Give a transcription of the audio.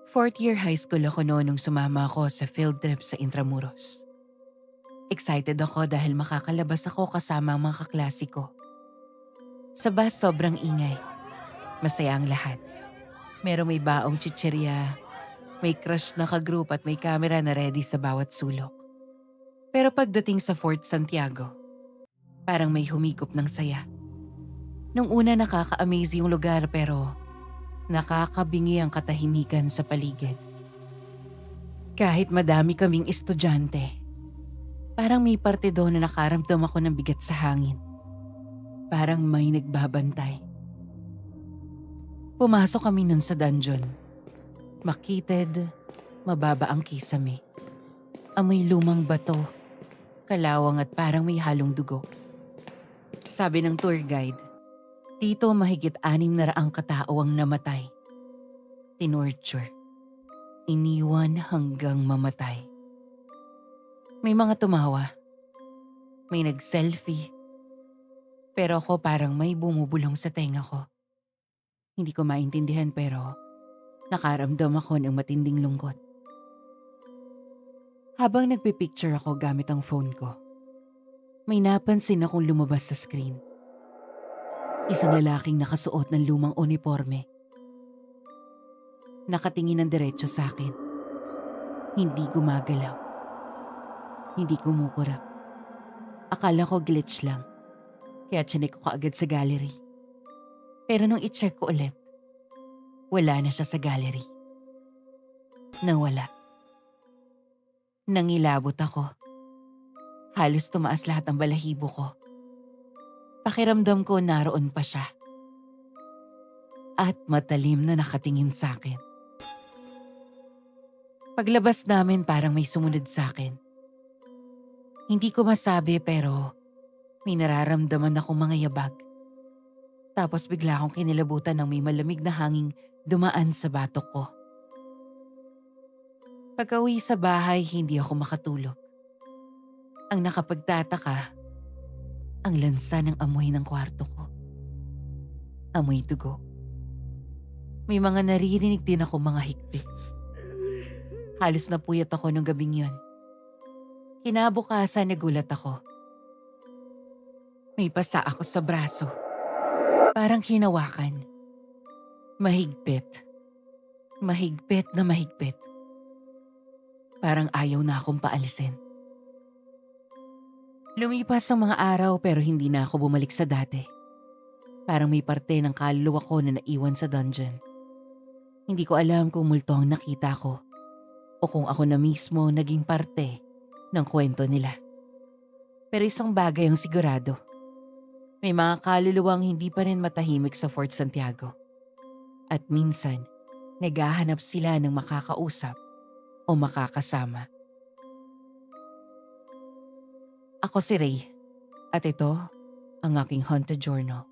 Fourth year high school ako noon nung sumama ako sa field trip sa Intramuros. Excited ako dahil makakalabas ako kasama ang mga kaklase ko. Sa bus sobrang ingay. Masaya ang lahat. Merong may baong chichirya, may crush na kagroup at may camera na ready sa bawat sulok. Pero pagdating sa Fort Santiago, parang may humikop ng saya. Nung una nakaka-amaze yung lugar pero nakakabingi ang katahimikan sa paligid. Kahit madami kaming estudyante, parang may parte doon na nakaramdam ako ng bigat sa hangin. Parang may nagbabantay. Pumasok kami nun sa dungeon. Makitid, mababa ang kisame. Amoy lumang bato, kalawang at parang may halong dugo. Sabi ng tour guide, dito mahigit 600 katao ang namatay. Tinorture. Iniwan hanggang mamatay. May mga tumawa. May nag-selfie. Pero ako parang may bumubulong sa tenga ko. Hindi ko maintindihan pero nakaramdam ako ng matinding lungkot. Habang nagpipicture ako gamit ang phone ko, may napansin akong lumabas sa screen. Isang lalaking nakasuot ng lumang uniforme. Nakatingin ng diretso sa akin. Hindi gumagalaw. Hindi kumukurap. Akala ko glitch lang. Kaya chinek ko kaagad sa gallery. Pero nung i-check ko ulit, wala na siya sa gallery. Nawala. Nangilabot ako. Halos tumaas lahat ang balahibo ko. Pakiramdam ko naroon pa siya. At matalim na nakatingin sa akin. Paglabas namin parang may sumunod sa akin. Hindi ko masabi pero may nararamdaman akong mga yabag. Tapos bigla akong kinilabutan ng may malamig na hanging dumaan sa batok ko. Pagka-uwi sa bahay, hindi ako makatulog. Ang nakapagtataka, ang lansa ng amoy ng kwarto ko. Amoy dugo. May mga naririnig din ako mga hikpit. Halos napuyat ako nung gabing yun. Kinabukasan nagulat ako. May pasa ako sa braso. Parang hinawakan. Mahigpit. Mahigpit na mahigpit. Parang ayaw na akong paalisin. Lumipas ang mga araw pero hindi na ako bumalik sa dati. Parang may parte ng kaluluwa ko na naiwan sa dungeon. Hindi ko alam kung multo ang nakita ko o kung ako na mismo naging parte ng kwento nila. Pero isang bagay ang sigurado. May mga kaluluwang hindi pa rin matahimik sa Fort Santiago. At minsan, naghahanap sila ng makakausap o makakasama. Ako si Ray at ito ang aking Haunted Journal.